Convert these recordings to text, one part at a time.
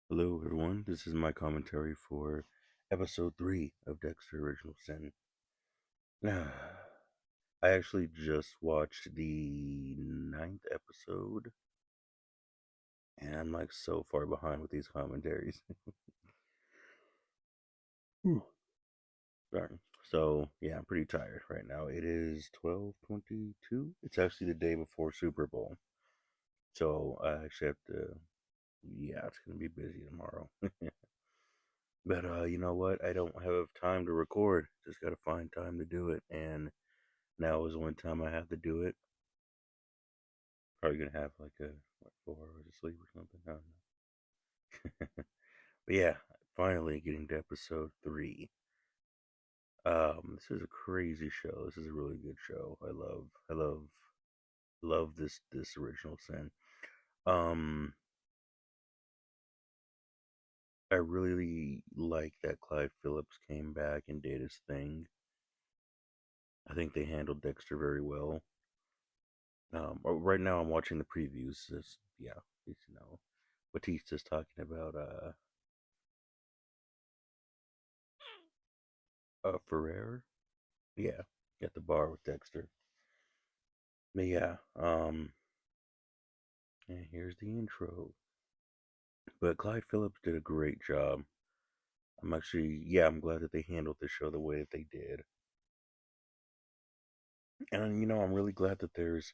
Hello, everyone. This is my commentary for episode 3 of Dexter Original Sin. I actually just watched the ninth episode, and I'm like so far behind with these commentaries. Whew. Sorry. So, yeah, I'm pretty tired right now. It is 12:22. It's actually the day before Super Bowl. So, I actually have to, yeah, it's going to be busy tomorrow. But you know what? I don't have time to record. Just gotta find time to do it, and now is one time I have to do it. Probably gonna have like a 4 hours of sleep or something. I don't know. But yeah, finally getting to episode 3. This is a crazy show. This is a really good show. I love this original sin. Um, I really like that Clive Phillips came back and did his thing. I think they handled Dexter very well. Right now I'm watching the previews. Yeah, Batista's talking about Ferrer. Yeah, at the bar with Dexter. But yeah, and here's the intro. But Clyde Phillips did a great job. I'm glad that they handled the show the way that they did. And I'm really glad that there's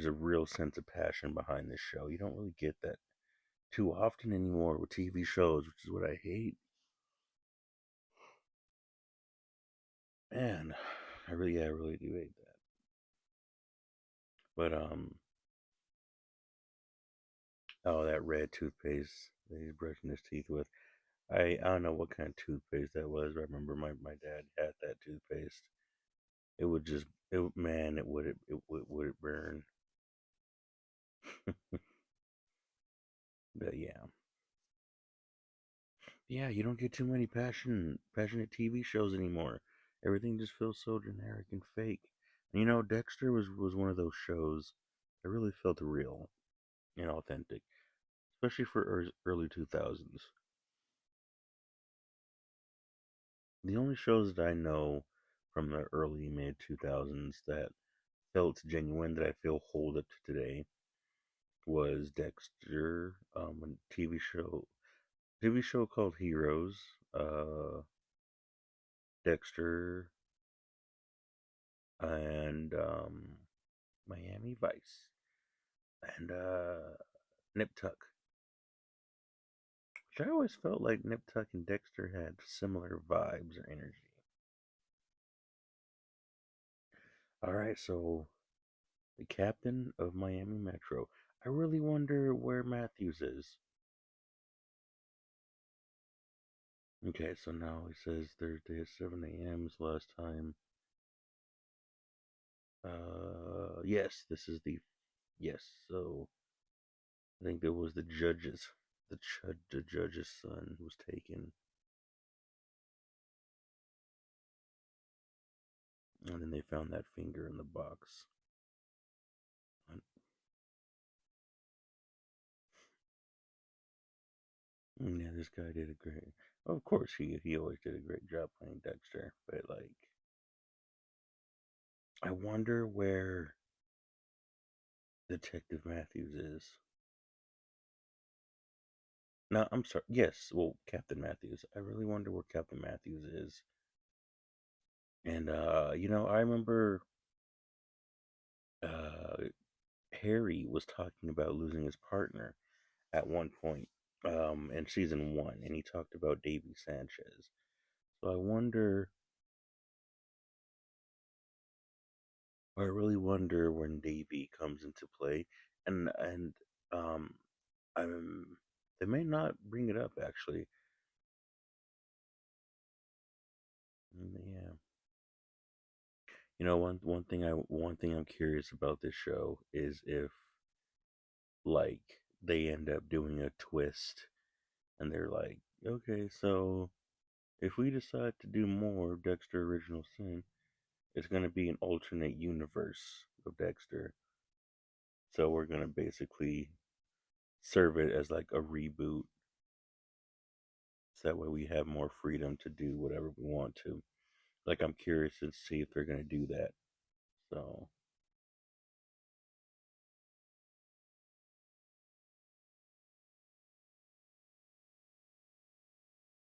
a real sense of passion behind this show. You don't really get that too often anymore with TV shows, which is what I hate. Man, I really do hate that. But oh, that red toothpaste that he's brushing his teeth with. I don't know what kind of toothpaste that was. But I remember my dad had that toothpaste. It would just man, it would burn. But yeah, you don't get too many passionate TV shows anymore. Everything just feels so generic and fake. And Dexter was one of those shows that really felt real and authentic, especially for early 2000s. The only shows that I know from the early mid 2000s that felt genuine that I feel hold up to today was Dexter, a TV show called Heroes, Dexter, and Miami Vice, and Nip Tuck. Which I always felt like Nip Tuck and Dexter had similar vibes or energy. All right, so the captain of Miami Metro. I really wonder where Matthews is. Okay, so now he says Thursday at 7 a.m. is last time. Yes, this is the yes. So I think there was the judge's son was taken, and then they found that finger in the box. And, yeah, this guy did a great. Of course, he always did a great job playing Dexter, but like, I wonder where Detective Matthews is. No, I'm sorry. Yes, well, Captain Matthews. I really wonder where Captain Matthews is. And I remember uh Harry was talking about losing his partner at one point in season 1, and he talked about Davy Sanchez. So I really wonder when Davy comes into play, and um I'm they may not bring it up actually. Yeah. One thing I'm curious about this show is if like they end up doing a twist and they're like, okay, so if we decide to do more of Dexter Original Sin, it's gonna be an alternate universe of Dexter. So we're gonna basically serve it as like a reboot So that way we have more freedom to do whatever we want to. Like I'm curious to see if they're gonna do that. So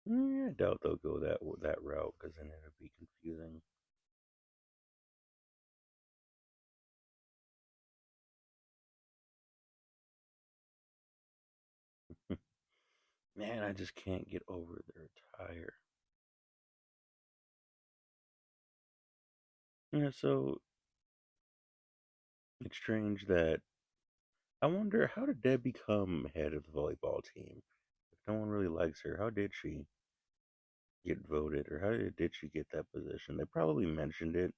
I doubt they'll go that route because then it'll be confusing. Man, I just can't get over their attire. Yeah, so it's strange that I wonder how did Deb become head of the volleyball team? If no one really likes her, how did she get voted, or how did she get that position? They probably mentioned it.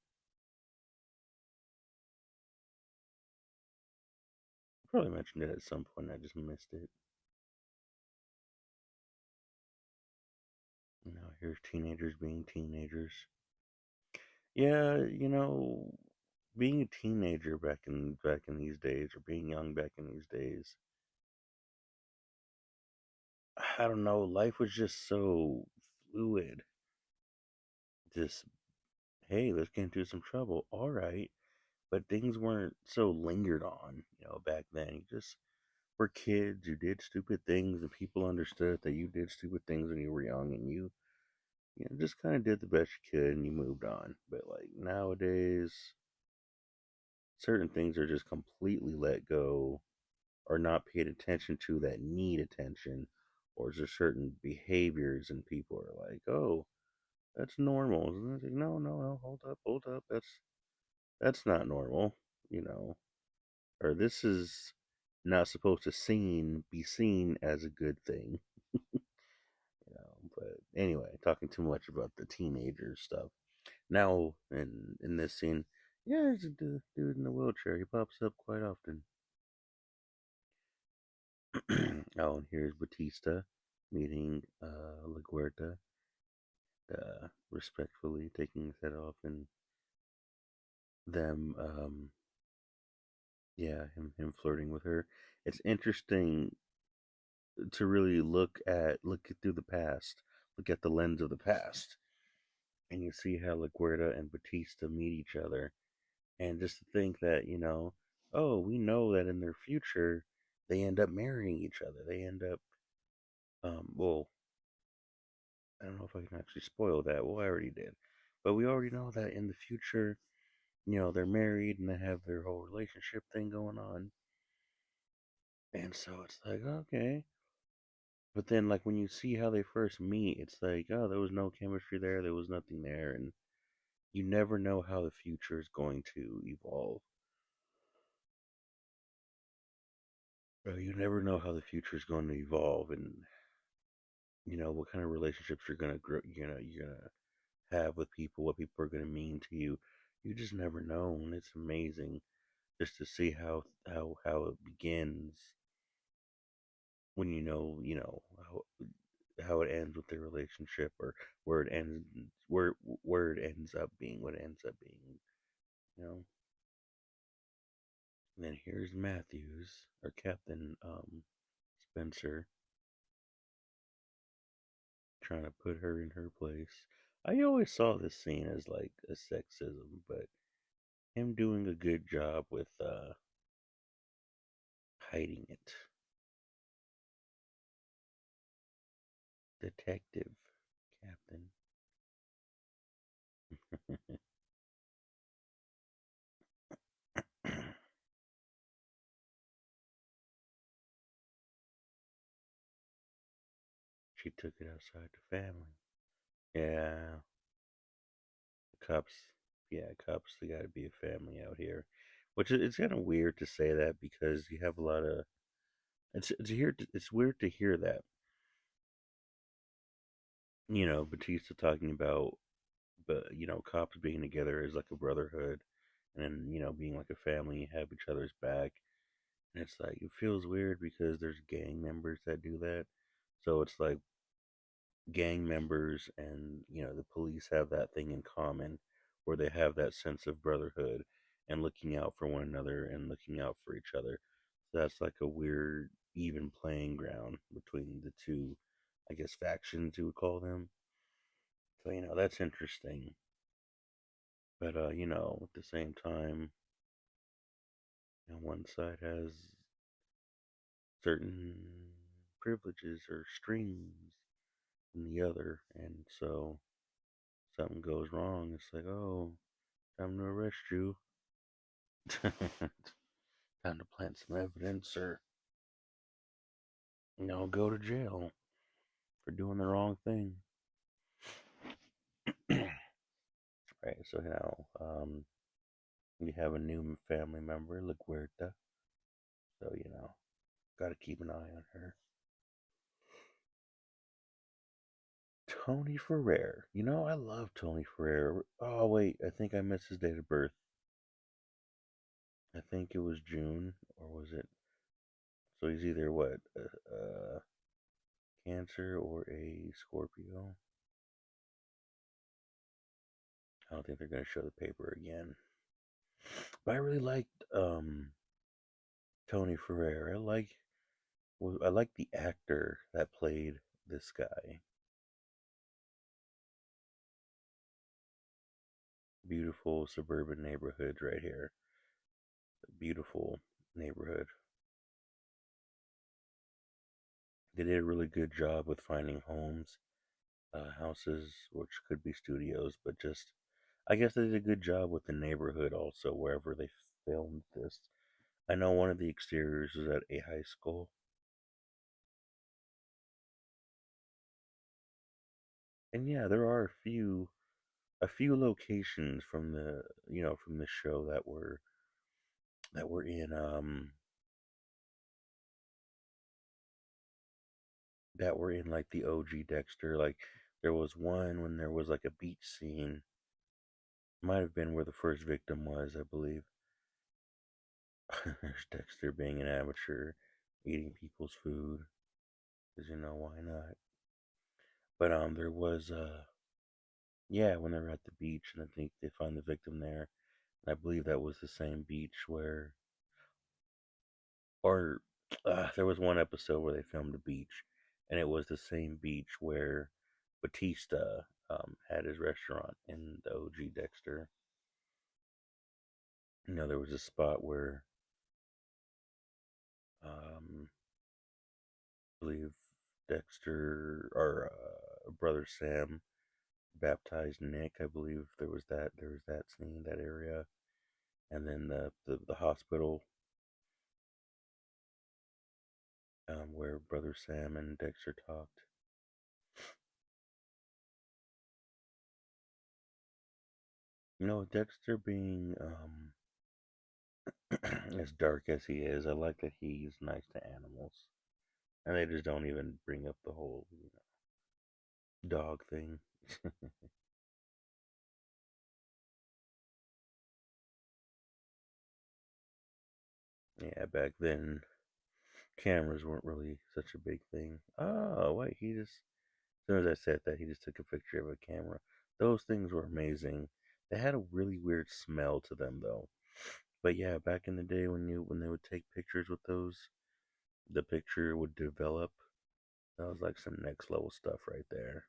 Probably mentioned it at some point. I just missed it. Here's teenagers being teenagers. Yeah, being a teenager back in these days, or being young back in these days, I don't know. Life was just so fluid. Just hey, let's get into some trouble. All right, but things weren't so lingered on. Back then, you just were kids. You did stupid things, and people understood that you did stupid things when you were young, and you just kind of did the best you could, and you moved on. But like nowadays, certain things are just completely let go or not paid attention to that need attention, or is there certain behaviors and people are like, oh, that's normal. And it's like, no, no, no, hold up, that's not normal, you know, or this is not supposed to be seen as a good thing, But anyway, talking too much about the teenager stuff. Now, in this scene, yeah, there's a dude in the wheelchair. He pops up quite often. Oh, and here's Batista meeting LaGuerta, respectfully taking his head off, and them, yeah, him flirting with her. It's interesting to really look through the past, look at the lens of the past, and you see how LaGuerta and Batista meet each other, and just to think that oh, we know that in their future they end up marrying each other. They end up, well, I don't know if I can actually spoil that. Well, I already did. But we already know that in the future, they're married and they have their whole relationship thing going on. And so it's like, okay. But then, like, when you see how they first meet, it's like, oh, there was no chemistry there. There was nothing there. And you never know how the future is going to evolve. You never know how the future is going to evolve and, what kind of relationships you're going to grow, you're going to have with people, what people are going to mean to you. You just never know. And it's amazing just to see how it begins when how it ends with their relationship, or where it ends where it ends up being what it ends up being you know and then here's Matthews, or Captain Spencer, trying to put her in her place. I always saw this scene as like a sexism, but him doing a good job with hiding it. Detective Captain. She took it outside the family. Yeah, cops. Yeah, cops. They got to be a family out here, which it's kind of weird to say that because you have a lot of. It's weird to hear that. Batista talking about, but cops being together is like a brotherhood, and then being like a family, you have each other's back, and it's like it feels weird because there's gang members that do that, so it's like gang members and the police have that thing in common where they have that sense of brotherhood and looking out for one another and looking out for each other. So that's like a weird even playing ground between the two I guess factions you would call them. So that's interesting. But at the same time, one side has certain privileges or strings than the other, and so something goes wrong. It's like, oh, time to arrest you. Time to plant some evidence, or go to jail for doing the wrong thing. Right. So we have a new family member, La Guerta. So got to keep an eye on her. Tony Ferrer. I love Tony Ferrer. Oh wait, I think I missed his date of birth. I think it was June, or was it? So he's either what, Cancer or a Scorpio. I don't think they're gonna show the paper again. But I really liked Tony Ferrer. I like the actor that played this guy. Beautiful suburban neighborhoods right here. A beautiful neighborhood. They did a really good job with finding homes, houses, which could be studios, but just I guess they did a good job with the neighborhood also wherever they filmed this. I know one of the exteriors was at a high school. And yeah, there are a few locations from the show that were in like the OG Dexter. Like there was one when there was like a beach scene. Might have been where the first victim was, I believe. There's Dexter being an amateur, eating people's food, because why not? But there was yeah, when they were at the beach, and I think they found the victim there. And I believe that was the same beach where, or there was one episode where they filmed a beach, and it was the same beach where Batista had his restaurant in the OG Dexter. There was a spot where I believe Dexter or brother Sam baptized Nick. I believe there was that scene, that area, and then the hospital where brother Sam and Dexter talked. Dexter being as dark as he is, I like that he's nice to animals, and they just don't even bring up the whole dog thing. Yeah, back then cameras weren't really such a big thing. Oh wait, as soon as I said that, he just took a picture of a camera. Those things were amazing. They had a really weird smell to them though. But yeah, back in the day when they would take pictures with those, the picture would develop. That was like some next level stuff right there.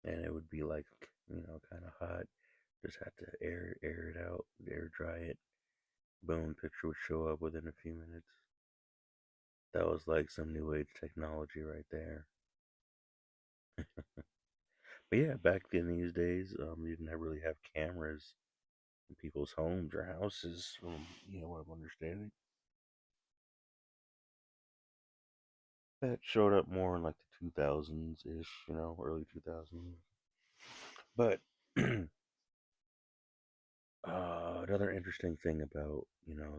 And it would be like, kind of hot. Just had to air it out, air dry it. Boom, picture would show up within a few minutes. That was like some new age technology right there. But yeah, back in these days, you didn't really have cameras in people's homes or houses, from what I'm understanding. That showed up more in like the 2000s ish, early 2000s. But another interesting thing about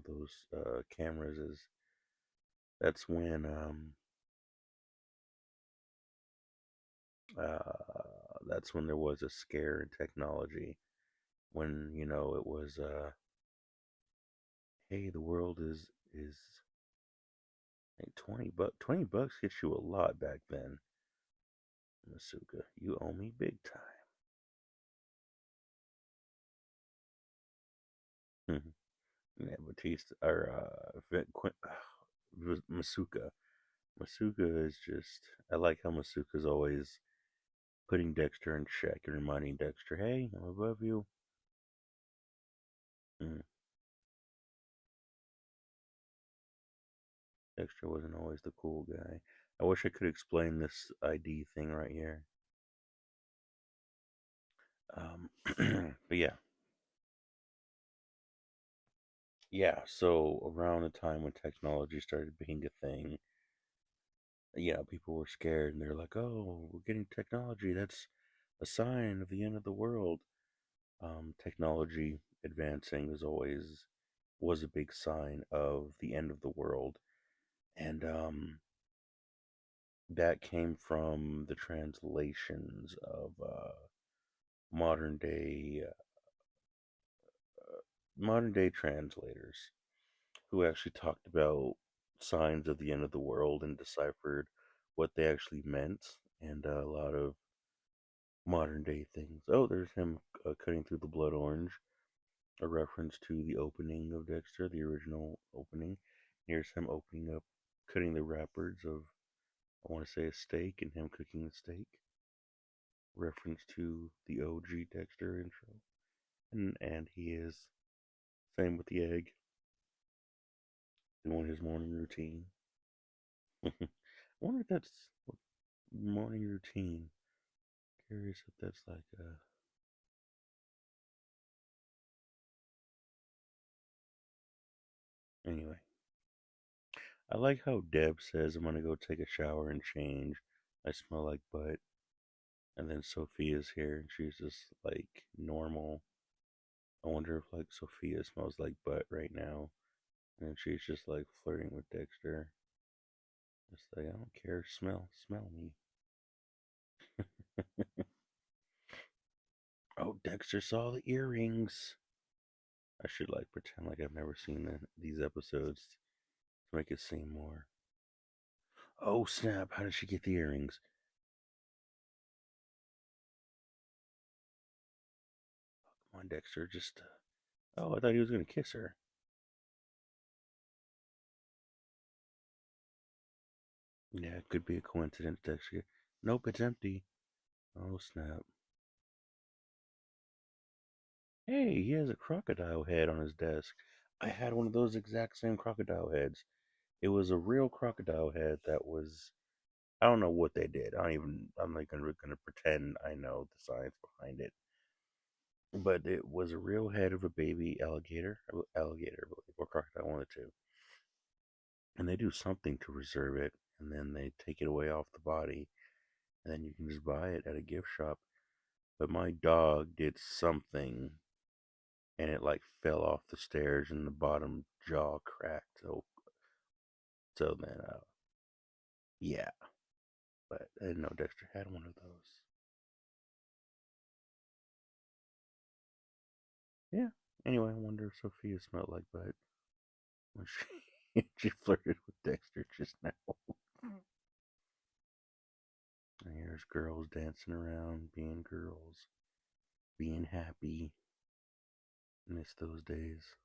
those cameras is that's when there was a scare in technology, when it was hey, the world is hey, 20 bucks gets you a lot back then. Masuka, you owe me big time. Yeah, Batista or Masuka. Masuka is just. I like how Masuka's always putting Dexter in check and reminding Dexter, "Hey, I'm above you." Mm. Dexter wasn't always the cool guy. I wish I could explain this ID thing right here. But yeah, yeah. So around the time when technology started being a thing, people were scared and they're like, "Oh, we're getting technology. That's a sign of the end of the world." Technology advancing was a big sign of the end of the world, and that came from the translations of modern day modern day translators who actually talked about signs of the end of the world and deciphered what they actually meant, and a lot of modern day things. Oh, there's him cutting through the blood orange, a reference to the opening of Dexter, the original opening. Here's him opening up, cutting the wrappers of, I want to say, a steak, and him cooking the steak. Reference to the OG Dexter intro. And he is, same with the egg, doing his morning routine. I wonder if that's morning routine. Curious if that's like anyway. I like how Deb says, "I'm gonna go take a shower and change. I smell like butt." And then Sophia's here and she's just like normal. I wonder if like Sophia smells like butt right now. And she's just like flirting with Dexter. Just like, I don't care, smell me. Oh, Dexter saw the earrings. I should like pretend like I've never seen these episodes to make it seem more. Oh snap! How did she get the earrings? Come on, Dexter. Just. Oh, I thought he was gonna kiss her. Yeah, it could be a coincidence, Dexter. Nope, it's empty. Oh snap! Hey, he has a crocodile head on his desk. I had one of those exact same crocodile heads. It was a real crocodile head that was. I don't know what they did. I don't even. I'm not gonna pretend I know the science behind it. But it was a real head of a baby alligator, I believe, or crocodile, one of the two. And they do something to reserve it, and then they take it away off the body, and then you can just buy it at a gift shop. But my dog did something, and it like fell off the stairs, and the bottom jaw cracked. So then, yeah. But I didn't know Dexter had one of those. Yeah. Anyway, I wonder if Sophia smelled like butt when she flirted with Dexter just now. And here's girls dancing around, being girls, being happy. Miss those days.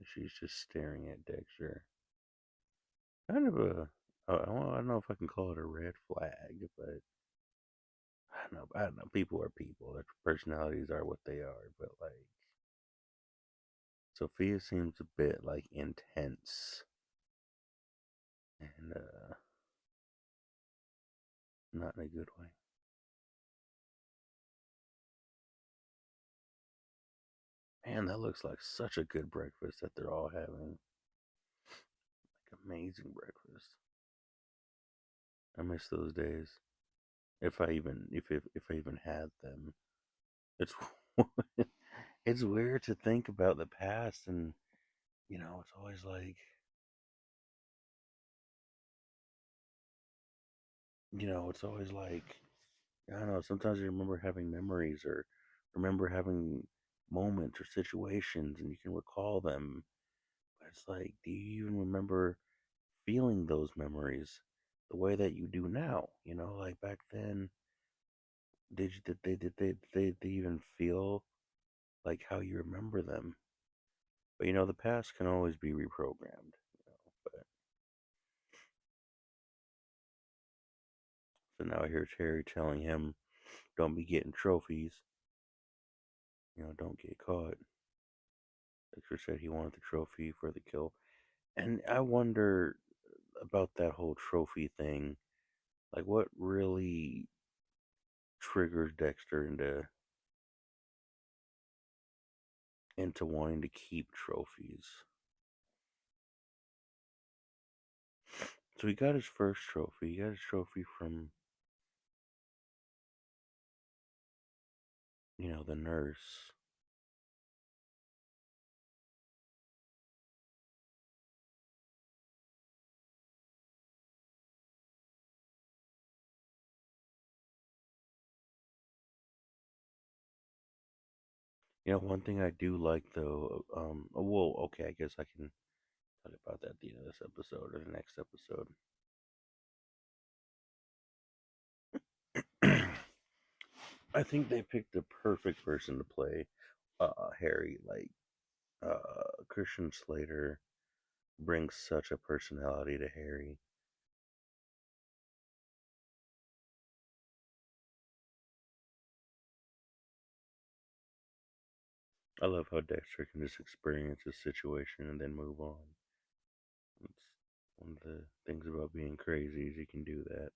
She's just staring at Dexter. Kind of a, I don't know if I can call it a red flag, but I don't know. I don't know. People are people. Their personalities are what they are. But like, Sophia seems a bit like intense and not in a good way. Man, that looks like such a good breakfast that they're all having. Like amazing breakfast. I miss those days. If I even had them. It's it's weird to think about the past, and it's always like, it's always like, I don't know, sometimes you remember having memories or remember having moments or situations and you can recall them. But it's like, do you even remember feeling those memories the way that you do now? Like back then, did they even feel? like how you remember them. But you know, the past can always be reprogrammed. But so now here's Harry telling him, "Don't be getting trophies. Don't get caught." Dexter said he wanted the trophy for the kill, and I wonder about that whole trophy thing. Like, what really triggers Dexter into wanting to keep trophies? So he got his first trophy. He got his trophy from the nurse. One thing I do like though, well, okay, I guess I can talk about that at the end of this episode or the next episode. I think they picked the perfect person to play Harry. Like Christian Slater brings such a personality to Harry. I love how Dexter can just experience a situation and then move on. It's one of the things about being crazy is you can do that.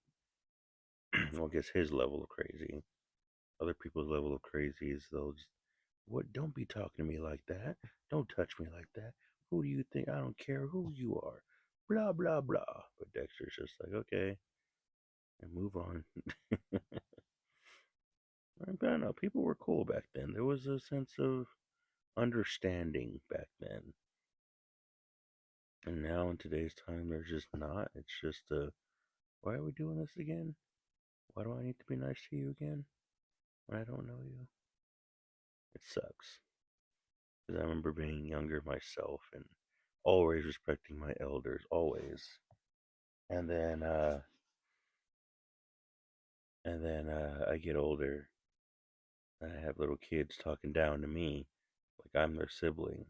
Well, I guess his level of crazy. Other people's level of crazy is those, what? Don't be talking to me like that. Don't touch me like that. Who do you think? I don't care who you are. Blah blah blah. But Dexter's just like, okay, and move on. I don't know. People were cool back then. There was a sense of understanding back then. And now in today's time, there's just not. It's just why are we doing this again? Why do I need to be nice to you again when I don't know you? It sucks. Because I remember being younger myself and always respecting my elders, always. And then, I get older and I have little kids talking down to me like I'm their sibling,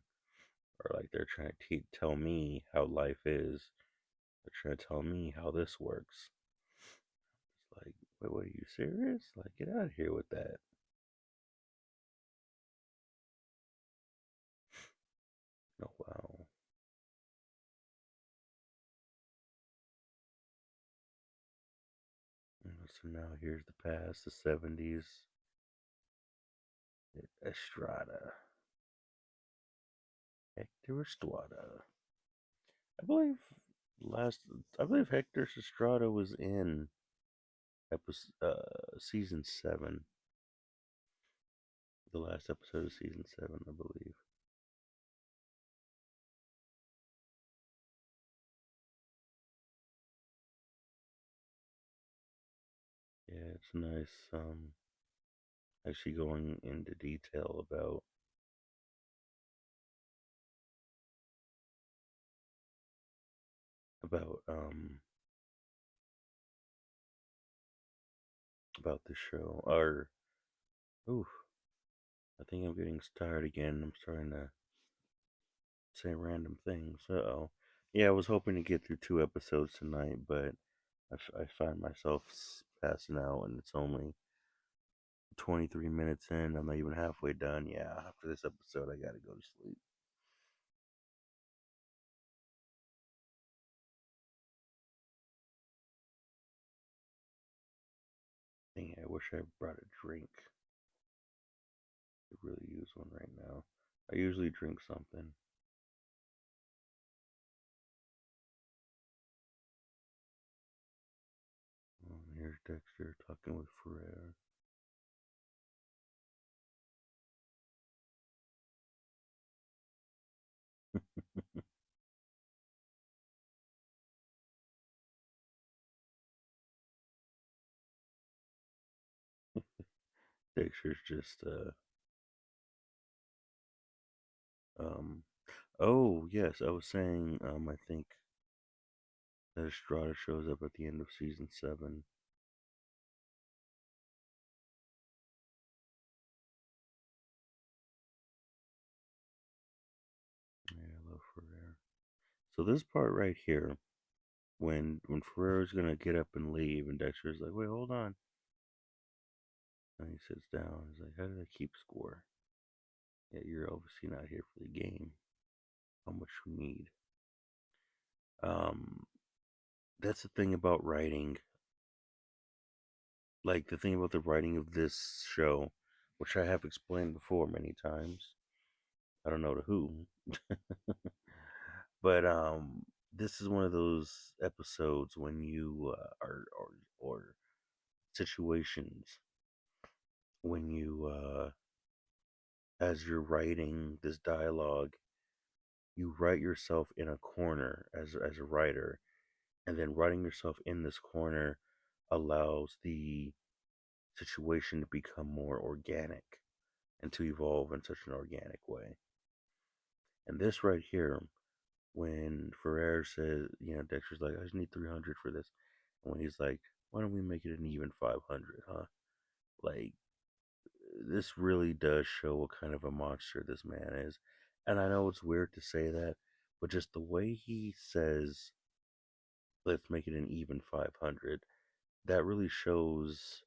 or like they're trying to tell me how life is. They're trying to tell me how this works. It's like, wait, what, are you serious? Like, get out of here with that. Oh, wow. So now here's the past, the 70s. Estrada. Hector Estrada. I believe last. I believe Hector Estrada was in episode season 7. The last episode of season 7, I believe. Yeah, it's nice. Actually going into detail about about the show. Or, oof, I think I'm getting tired again. I'm starting to say random things. Uh-oh. Yeah, I was hoping to get through 2 episodes tonight, but I find myself passing out, and it's only 23 minutes in. I'm not even halfway done. Yeah, after this episode, I gotta go to sleep. Dang, I wish I brought a drink. Could really use one right now. I usually drink something. Here's Dexter talking with Ferrer. Dexter's just um oh yes, I was saying I think that Estrada shows up at the end of season 7. So this part right here, when Ferrero's gonna get up and leave, and Dexter's like, "Wait, hold on," and he sits down. He's like, "How did I keep score? Yeah, you're obviously not here for the game. How much we need?" Um, that's the thing about writing. Like the thing about the writing of this show, which I have explained before many times. I don't know to who, but this is one of those episodes when you or situations when you as you're writing this dialogue, you write yourself in a corner as a writer, and then writing yourself in this corner allows the situation to become more organic and to evolve in such an organic way. And this right here, when Ferrer says, Dexter's like, I just need 300 for this. And when he's like, why don't we make it an even 500, huh? Like, this really does show what kind of a monster this man is. And I know it's weird to say that, but just the way he says, let's make it an even 500, that really shows,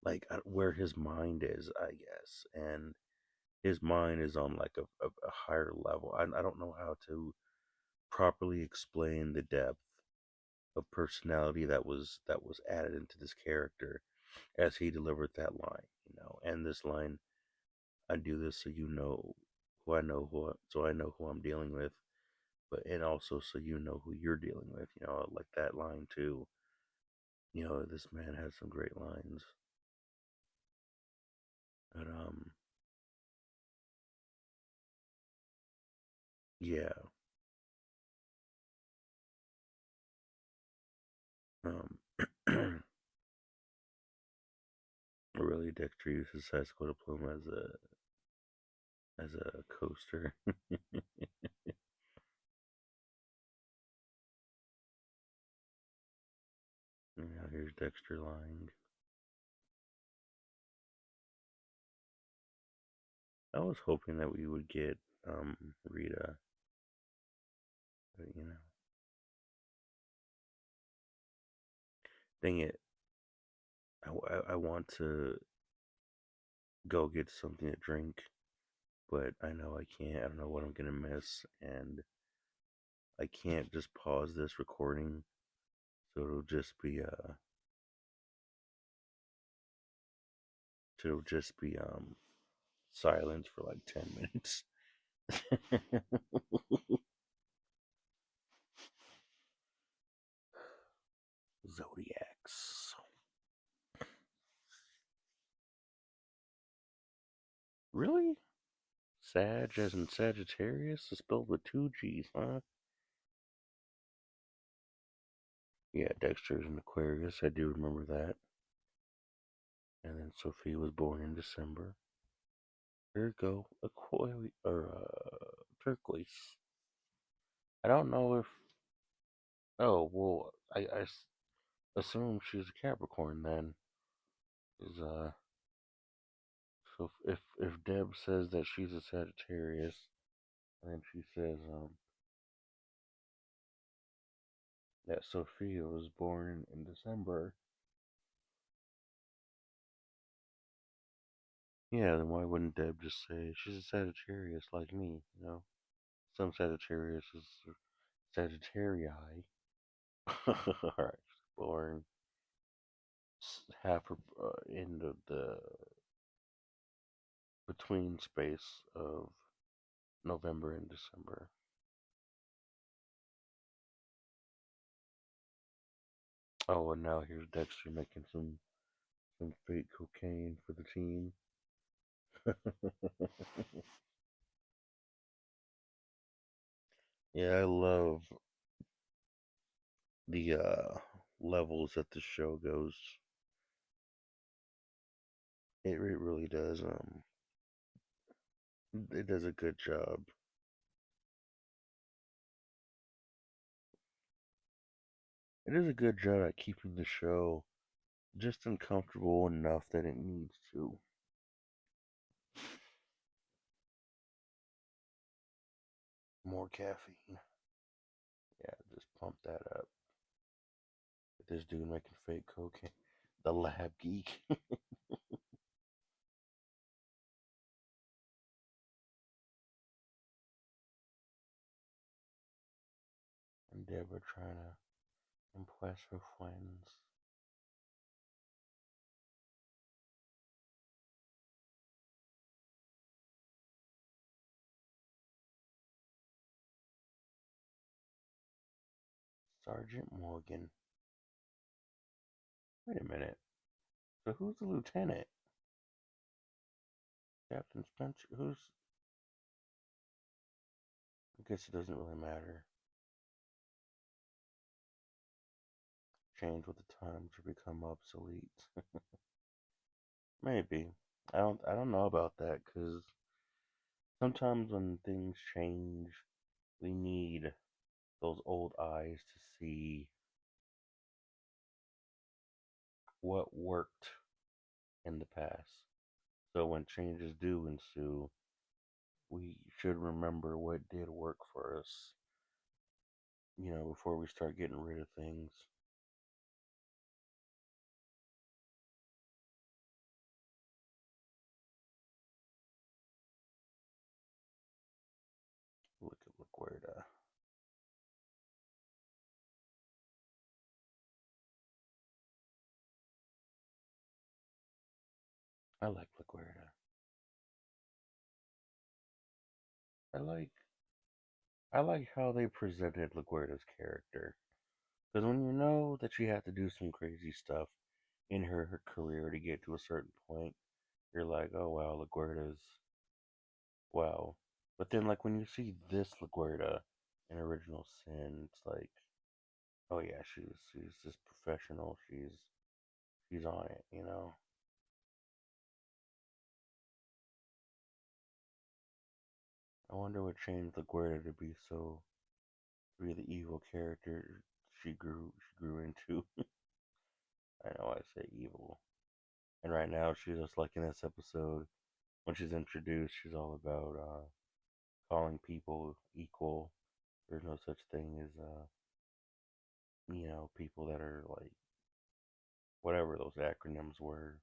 like, where his mind is, I guess. And his mind is on, like, a higher level. I don't know how to properly explain the depth of personality that was added into this character as he delivered that line. And this line, I do this so you know who I know so I know who I'm dealing with, but and also so you know who you're dealing with. Like that line too. This man has some great lines. But yeah. Um really, Dexter used his high school diploma as a coaster. Here's Dexter lying. I was hoping that we would get Rita, but dang it, I want to go get something to drink, but I know I can't. I don't know what I'm gonna miss, and I can't just pause this recording, so it'll just be silence for like 10 minutes. Zodiacs. Really? Sag as in Sagittarius is spelled with two G's, huh? Yeah, Dexter's an Aquarius. I do remember that. And then Sophie was born in December. Virgo, Aquarius, or turquoise. I don't know if. Oh well, I assume she's a Capricorn then. Is so if Deb says that she's a Sagittarius, and then she says that Sophia was born in December, yeah, then why wouldn't Deb just say she's a Sagittarius like me? Some Sagittarius is Sagittarii. Alright, born half in the between space of November and December. Oh, and now here's Dexter making some fake cocaine for the team. Yeah, I love the levels that the show goes. It really does. It does a good job. It does a good job at keeping the show just uncomfortable enough that it needs to. More caffeine. Yeah, just pump that up. This dude making fake cocaine. The lab geek. And Deborah trying to impress her friends. Sergeant Morgan. Wait a minute. So who's the lieutenant? Captain Spencer? Who's. I guess it doesn't really matter. Change with the times or become obsolete. Maybe. I don't know about that because sometimes when things change, we need those old eyes to see what worked in the past. So when changes do ensue, we should remember what did work for us, before we start getting rid of things. Look where the I like LaGuardia. I like I like how they presented LaGuardia's character. Because when you know that she had to do some crazy stuff in her career to get to a certain point, you're like, oh wow, LaGuardia's wow. But then like when you see this LaGuardia in Original Sin, it's like, oh yeah, she's just professional. She's on it. I wonder what changed LaGuardia to be the evil character she grew into. I know I say evil. And right now she's just like in this episode when she's introduced, she's all about calling people equal. There's no such thing as people that are like whatever those acronyms were.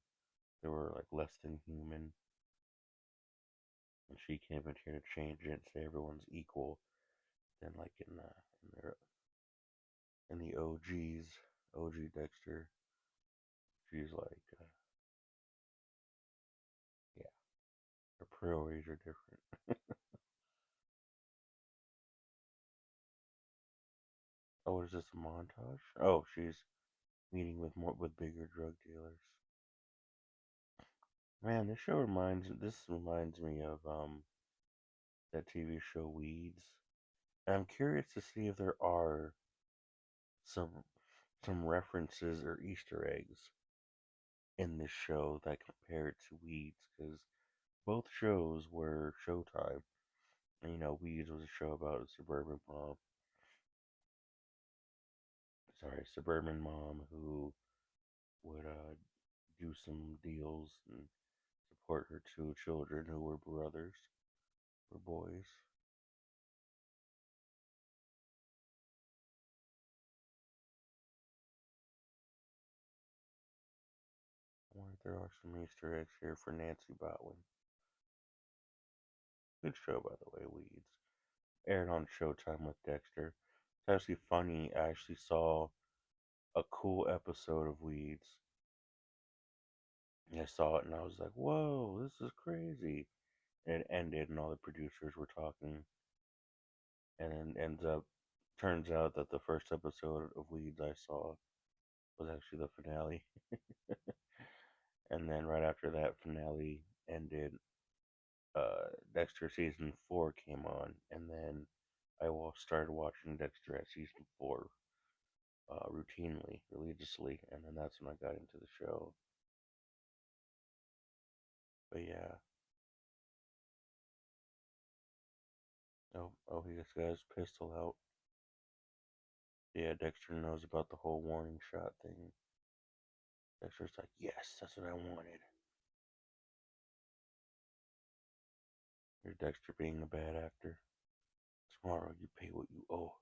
They were like less than human. And she came in here to change it and say everyone's equal. Then like in the OGs, OG Dexter, she's like, yeah, her priorities are different. Oh, is this a montage? Oh, she's meeting with bigger drug dealers. Man, this reminds me of that TV show Weeds. And I'm curious to see if there are some some references or Easter eggs in this show that compare it to Weeds because both shows were Showtime. And, Weeds was a show about a suburban mom who would do some deals and support her two children who were brothers, were boys. I wonder if there are some Easter eggs here for Nancy Botwin. Good show, by the way, Weeds. Aired on Showtime with Dexter. It's actually funny. I actually saw a cool episode of Weeds. And I saw it and I was like, whoa, this is crazy. And it ended and all the producers were talking. And then turns out that the first episode of Weeds I saw was actually the finale. And then right after that finale ended, Dexter season 4 came on. And then started watching Dexter at season 4 routinely, religiously, and then that's when I got into the show. But yeah, oh, he just got his pistol out. Yeah, Dexter knows about the whole warning shot thing. Dexter's like, yes, that's what I wanted. You're Dexter being a bad actor. Tomorrow you pay what you owe.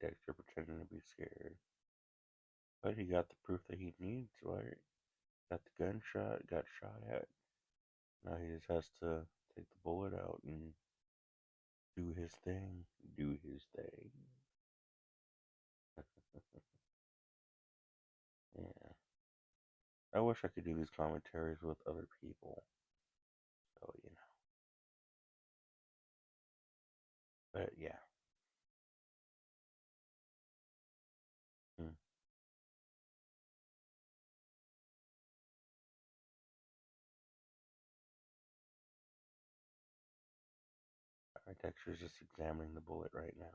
Dexter pretending to be scared. But he got the proof that he needs, right? Got the gunshot, got shot at. Now he just has to take the bullet out and do his thing. Do his thing. Yeah. I wish I could do these commentaries with other people. So, But yeah. Mm. Alright, Dexter's just examining the bullet right now.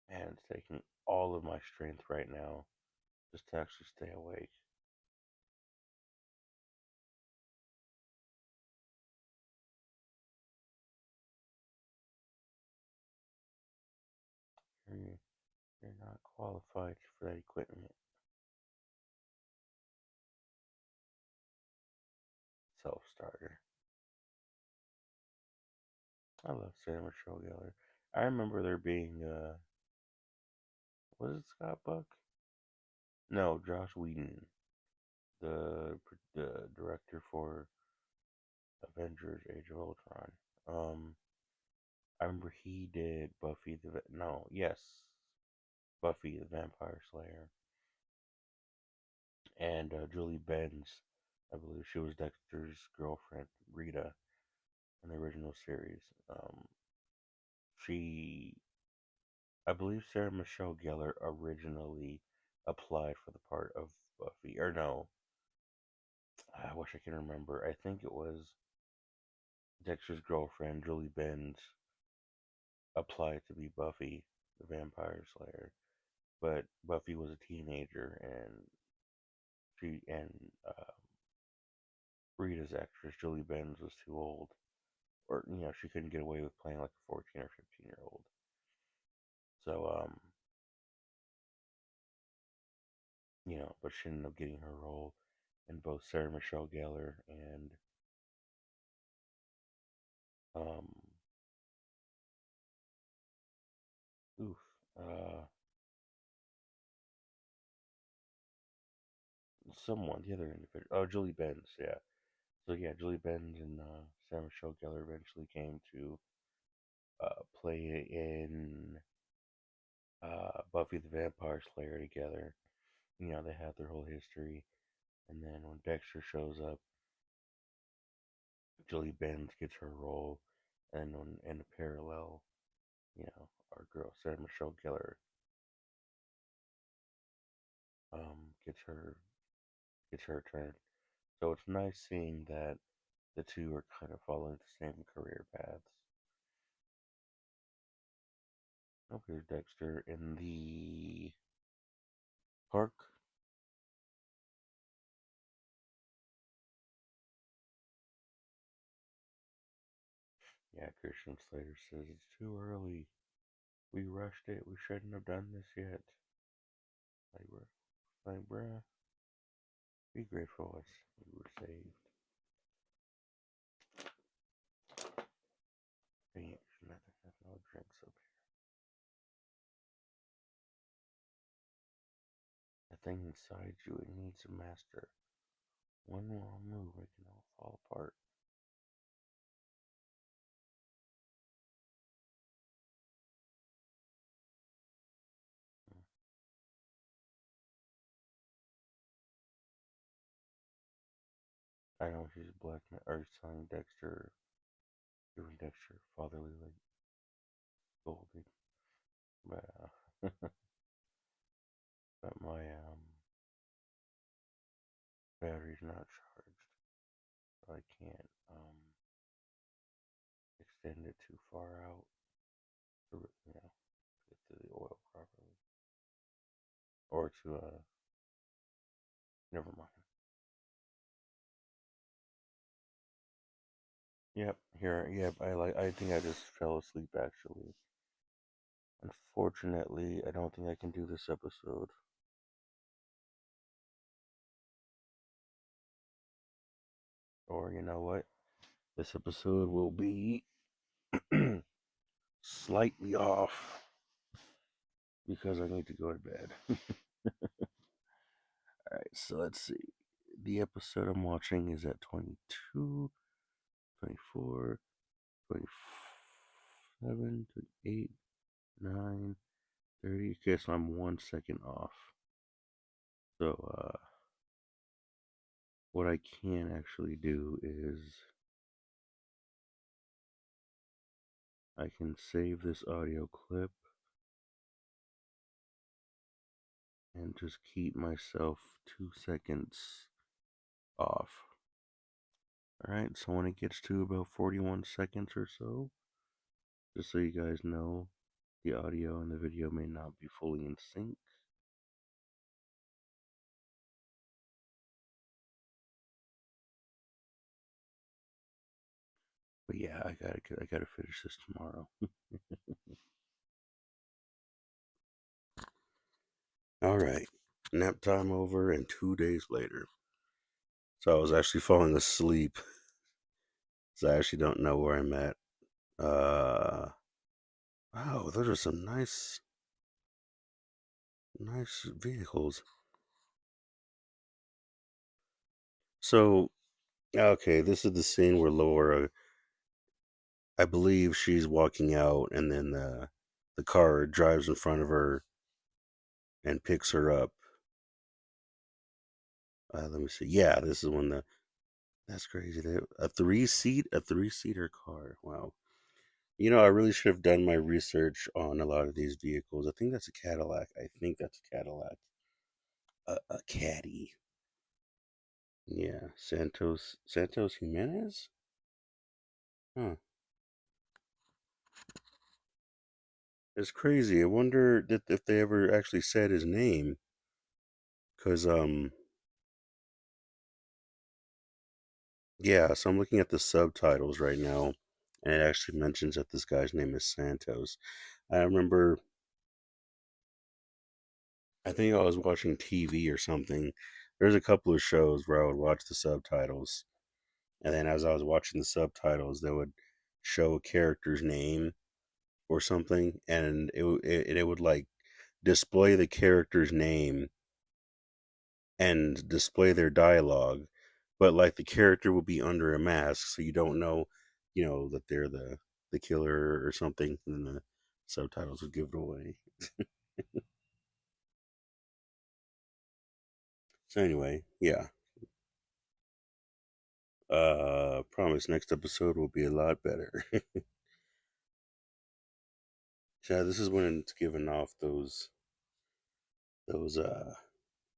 And it's taking all of my strength right now just to actually stay awake. You're, you're not qualified for that equipment. Self starter. I love Sarah Michelle Gellar. I remember there being was it Scott Buck? No, Josh Whedon, the director for Avengers: Age of Ultron. I remember he did Buffy the Vampire Slayer, and Julie Benz. I believe she was Dexter's girlfriend, Rita, in the original series. She, I believe Sarah Michelle Gellar originally applied for the part of Buffy, or no, I wish I can remember. I think it was Dexter's girlfriend, Julie Benz, applied to be Buffy, the Vampire Slayer, but Buffy was a teenager, and she and Rita's actress Julie Benz was too old, or she couldn't get away with playing like a 14 or 15-year old. So but she ended up getting her role in both Sarah Michelle Gellar and um oof uh someone the other individual, Julie Benz, yeah. So yeah, Julie Benz and Sarah Michelle Gellar eventually came to play in Buffy the Vampire Slayer together. They have their whole history, and then when Dexter shows up, Julie Benz gets her role, and in a parallel, our girl Sarah Michelle Gellar gets her turn. So it's nice seeing that the two are kind of following the same career paths. Oh, here's Dexter in the park. Yeah, Christian Slater says it's too early. We rushed it. We shouldn't have done this yet. Bruh, be grateful us. We were saved. Dang it, shouldn't have no drinks up here. The thing inside you, it needs a master. One wrong move, it can all fall apart. I know she's black, or telling Dexter, giving Dexter fatherly like scolding, but but my battery's not charged, so I can't extend it too far out to get to the oil properly, or to never mind. Yep, here. Yep, I think I just fell asleep actually. Unfortunately, I don't think I can do this episode. Or you know what? This episode will be slightly off. because I need to go to bed. Alright, so let's see. The episode I'm watching is at 22, 24, 27, 28, 9, 30. Okay, so I'm 1 second off. So, what I can actually do is I can save this audio clip and just keep myself 2 seconds off. Alright, so when it gets to about 41 seconds or so, just so you guys know, the audio and the video may not be fully in sync. But yeah, I gotta finish this tomorrow. Alright, nap time over and 2 days later. So I was actually falling asleep. So I actually don't know where I'm at. Wow, those are some nice vehicles. So, okay, this is the scene where Laura, I believe she's walking out, and then the car drives in front of her and picks her up. Let me see. Yeah, this is when the that's crazy. A three-seater car. Wow. I really should have done my research on a lot of these vehicles. I think that's a Cadillac. I think that's a Cadillac. A Caddy. Yeah, Santos Jimenez. Huh. It's crazy. I wonder if they ever actually said his name. Cause yeah. So I'm looking at the subtitles right now, and it actually mentions that this guy's name is Santos. I remember. I think I was watching TV or something. There's a couple of shows where I would watch the subtitles, and then as I was watching the subtitles, they would show a character's name or something, and it would like display the character's name and display their dialogue, but like the character will be under a mask, so you don't know, that they're the killer or something, and then the subtitles would give it away. So anyway, yeah. Promise next episode will be a lot better. Yeah, this is when it's giving off those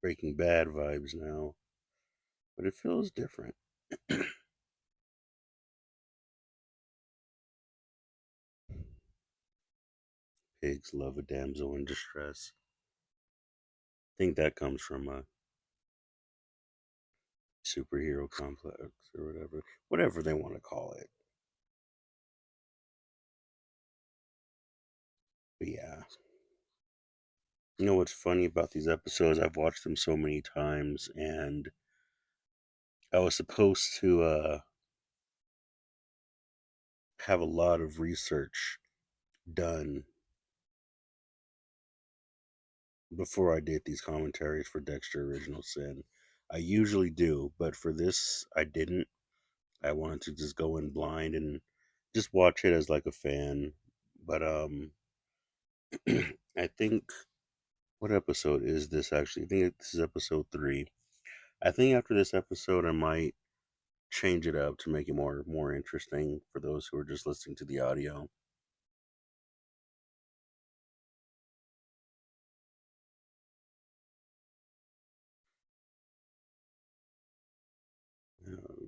Breaking Bad vibes now, but it feels different. Pigs love a damsel in distress. I think that comes from a superhero complex or whatever they want to call it. But yeah, you know what's funny about these episodes? I've watched them so many times, and I was supposed to have a lot of research done before I did these commentaries for Dexter Original Sin. I usually do, but for this, I didn't. I wanted to just go in blind and just watch it as like a fan. But I think what episode is this actually? I think this is episode 3. I think after this episode, I might change it up to make it more interesting for those who are just listening to the audio.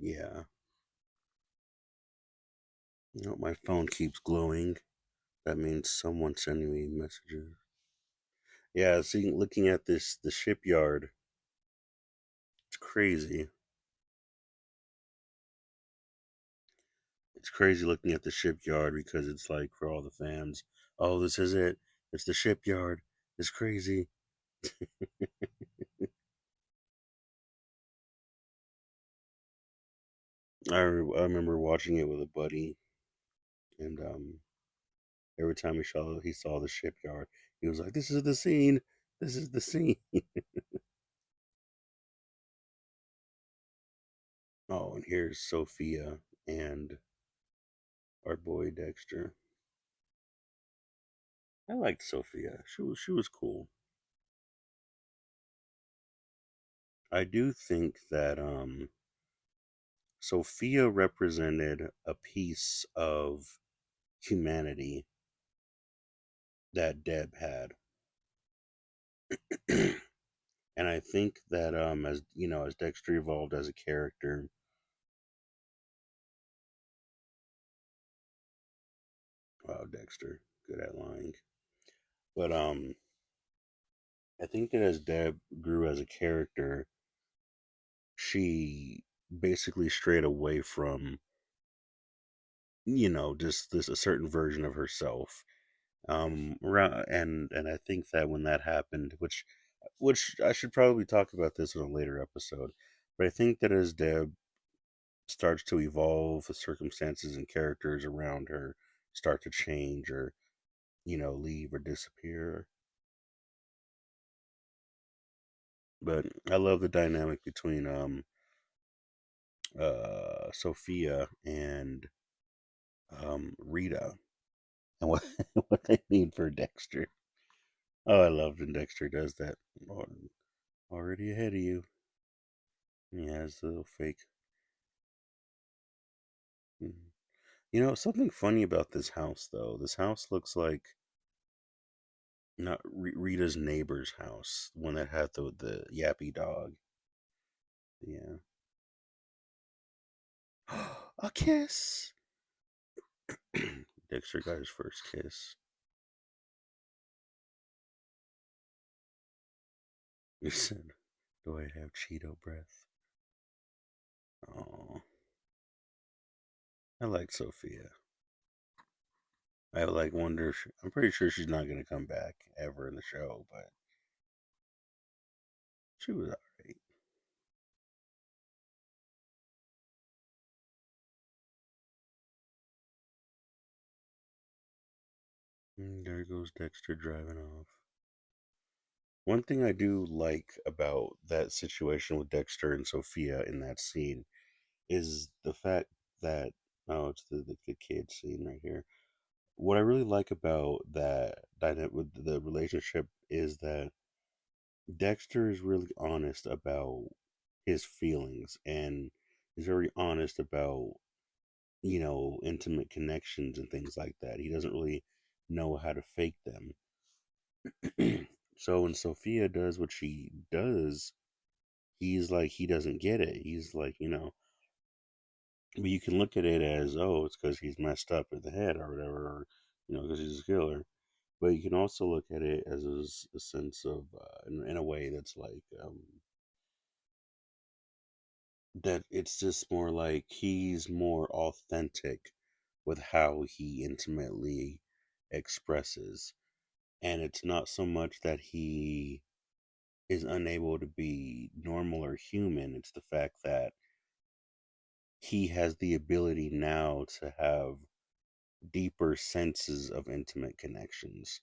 Yeah, my phone keeps glowing. That means someone's sending me messages. Yeah, seeing looking at the shipyard, it's crazy. It's crazy looking at the shipyard because it's like for all the fans. Oh, this is it. It's the shipyard. It's crazy. I remember watching it with a buddy, and Every time he saw the shipyard, he was like, "This is the scene. This is the scene." Oh, and here's Sophia and our boy Dexter. I liked Sophia. She was cool. I do think that Sophia represented a piece of humanity that Deb had. And I think that as as Dexter evolved as a character, wow, Dexter, good at lying. But I think that as Deb grew as a character, she basically strayed away from just this a certain version of herself. And I think that when that happened, which I should probably talk about this in a later episode, but I think that as Deb starts to evolve, the circumstances and characters around her start to change or leave or disappear. But I love the dynamic between Sophia and Rita and what what they mean for Dexter. Oh, I love when Dexter does that. Oh, already ahead of you. He has the little fake. Mhm. Something funny about this house, though. This house looks like not Rita's neighbor's house, the one that had the yappy dog. Yeah. A kiss. Dexter got his first kiss. He said, "Do I have Cheeto breath?" Oh, I like Sophia. I like wonder. I'm pretty sure she's not gonna come back ever in the show, but she was alright. There goes Dexter driving off. One thing I do like about that situation with Dexter and Sophia in that scene is the fact that it's the kid scene right here. What I really like about that dynamic with the relationship is that Dexter is really honest about his feelings and is very honest about intimate connections and things like that. He doesn't really know how to fake them. So when Sophia does what she does, he's like he doesn't get it. He's like, but you can look at it as, oh, it's because he's messed up in the head or whatever, or because he's a killer. But you can also look at it as a sense of, in a way that's like that it's just more like he's more authentic with how he intimately expresses, and it's not so much that he is unable to be normal or human. It's the fact that he has the ability now to have deeper senses of intimate connections.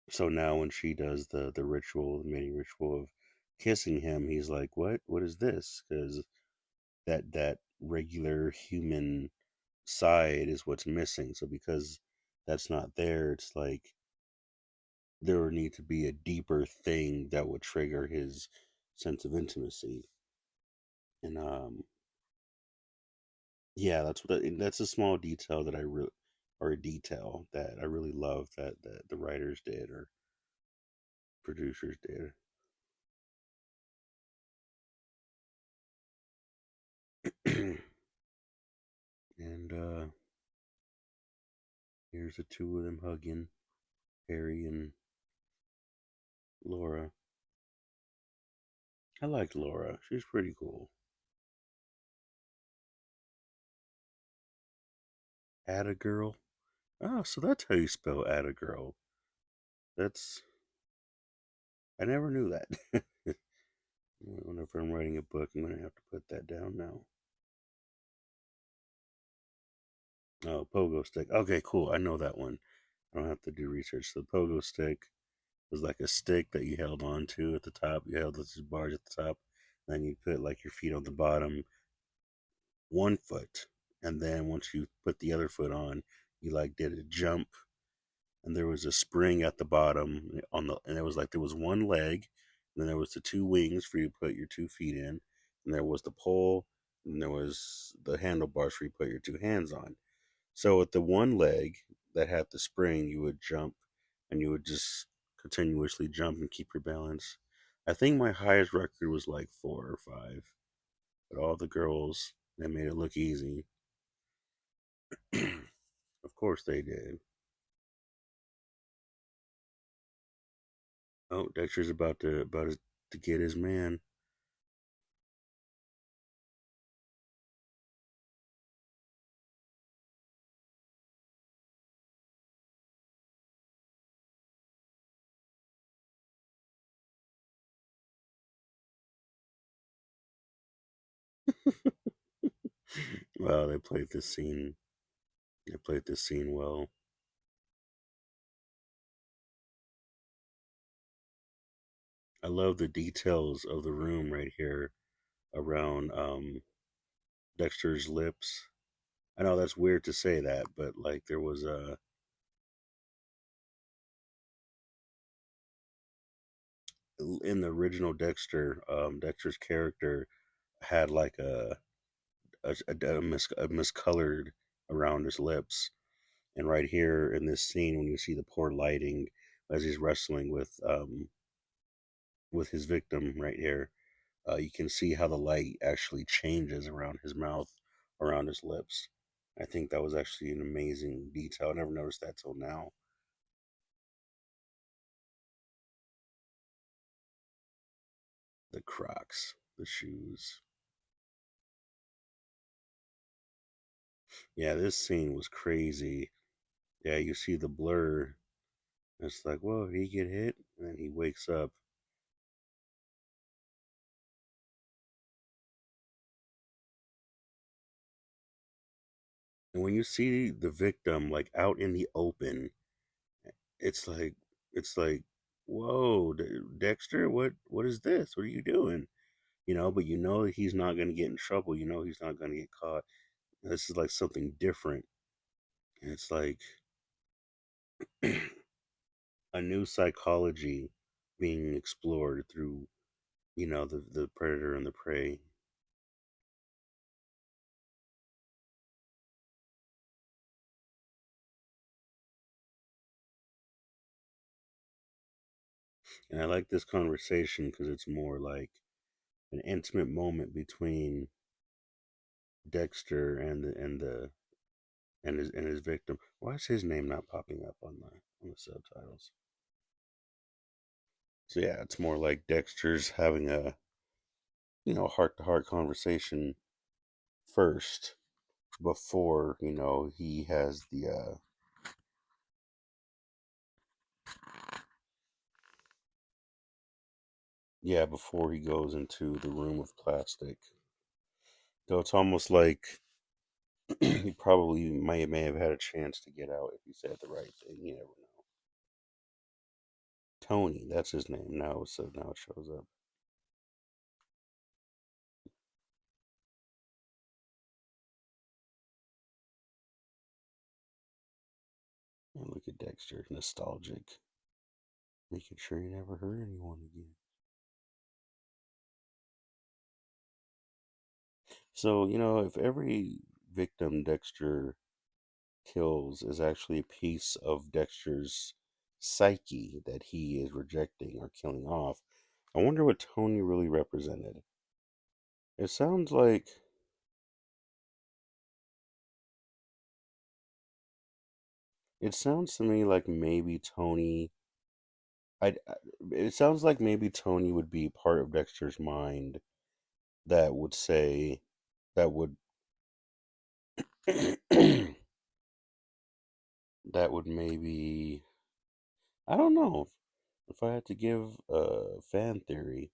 So now when she does the ritual, the mini ritual of kissing him, he's like, "What is this?" Because that regular human side is what's missing. So because that's not there, it's like there would need to be a deeper thing that would trigger his sense of intimacy. And yeah, that's a small detail that I really or a detail that I really love that the writers did or producers did. And here's the two of them hugging, Harry and Laura. I liked Laura. She's pretty cool. Atta girl. Oh, so that's how you spell Atta girl. That's I never knew that. Whenever I'm writing a book, I'm gonna have to put that down now. Oh, pogo stick. Okay, cool. I know that one. I don't have to do research. The pogo stick was like a stick that you held on to at the top. You held those bars at the top. Then you put like your feet on the bottom, one foot, and then once you put the other foot on, you like did a jump, and there was a spring at the bottom on the, and it was like there was one leg, and then there was the two wings for you to put your 2 feet in, and there was the pole, and there was the handlebars for you to put your two hands on. So with the one leg that had the spring, you would jump, and you would just continuously jump and keep your balance. I think my highest record was like 4 or 5, but all the girls, they made it look easy. Of course they did. Oh, Dexter's about to get his man. Well, they played this scene. They played this scene well. I love the details of the room right here around Dexter's lips. I know that's weird to say that, but like there was a in the original Dexter, Dexter's character had like a miscolored around his lips, and right here in this scene, when you see the poor lighting as he's wrestling with his victim right here, you can see how the light actually changes around his mouth, around his lips. I think that was actually an amazing detail. I never noticed that till now. The Crocs, the shoes. Yeah, this scene was crazy. Yeah, you see the blur. It's like, whoa, did he get hit? And then he wakes up. And when you see the victim like out in the open, it's like it's like, whoa, Dexter, what is this? What are you doing? But you know he's not going to get in trouble. You know he's not going to get caught. This is like something different. And it's like a new psychology being explored through, the predator and the prey. And I like this conversation because it's more like an intimate moment between Dexter and his victim. Why is his name not popping up on the subtitles? So yeah, it's more like Dexter's having a heart to heart conversation first before he has the yeah, before he goes into the room of plastic. So it's almost like he probably may have had a chance to get out if he said the right thing. You never know. Tony, that's his name now. So now it shows up. And look at Dexter, nostalgic, making sure he never hurt anyone again. So if every victim Dexter kills is actually a piece of Dexter's psyche that he is rejecting or killing off, I wonder what Tony really represented. It sounds like it sounds to me like maybe Tony. I. It sounds like maybe Tony would be part of Dexter's mind that would say that would that would maybe, I don't know, if I had to give a fan theory.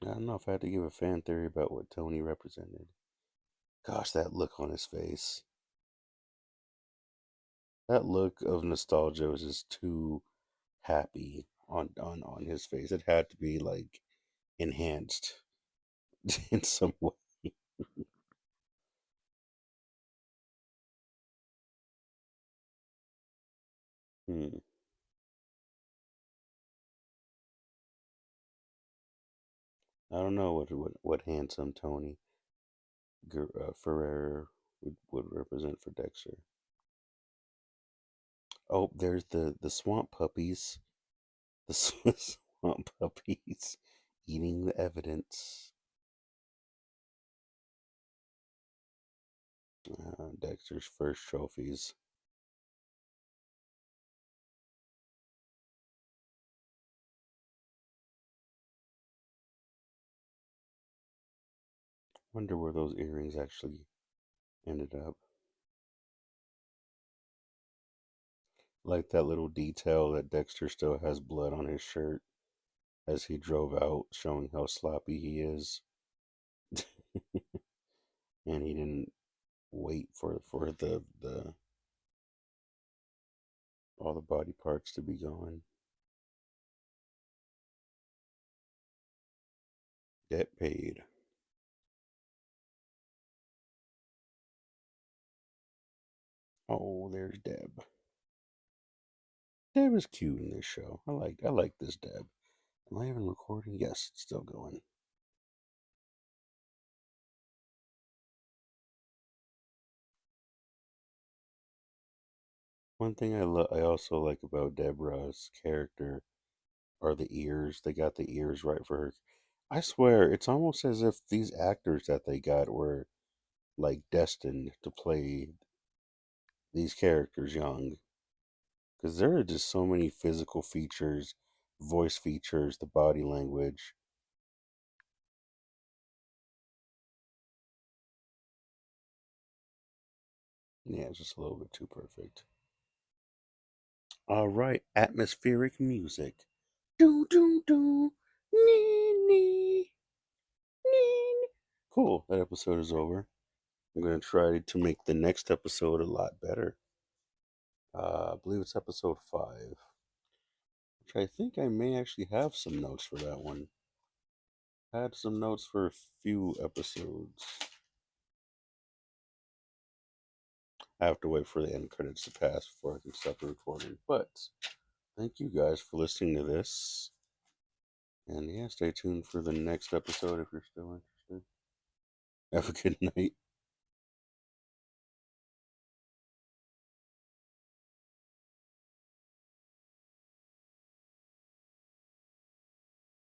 I don't know if I had to give a fan theory about what Tony represented. Gosh, that look on his face. That look of nostalgia was just too happy on his face. It had to be like enhanced in some way. Hmm. I don't know what handsome Tony Ferrer would represent for Dexter. Oh, there's the swamp puppies. The swamp puppies eating the evidence. Dexter's first trophies. Wonder where those earrings actually ended up. Like that little detail that Dexter still has blood on his shirt as he drove out, showing how sloppy he is. And he didn't wait for the all the body parts to be gone. Debt paid. Oh, there's Deb. Deb is cute in this show. I like this Deb. Am I even recording? Yes, it's still going. One thing I also like about Deborah's character are the ears. They got the ears right for her. I swear, it's almost as if these actors that they got were like destined to play these characters young, because there are just so many physical features, voice features, the body language. Yeah, it's just a little bit too perfect. All right, atmospheric music. Do do do. Nee nee nee. Cool. That episode is over. I'm gonna try to make the next episode a lot better. I believe it's episode 5, which I think I may actually have some notes for that one. I had some notes for a few episodes. I have to wait for the end credits to pass before I can stop the recording. But thank you guys for listening to this. And yeah, stay tuned for the next episode if you're still interested. Have a good night.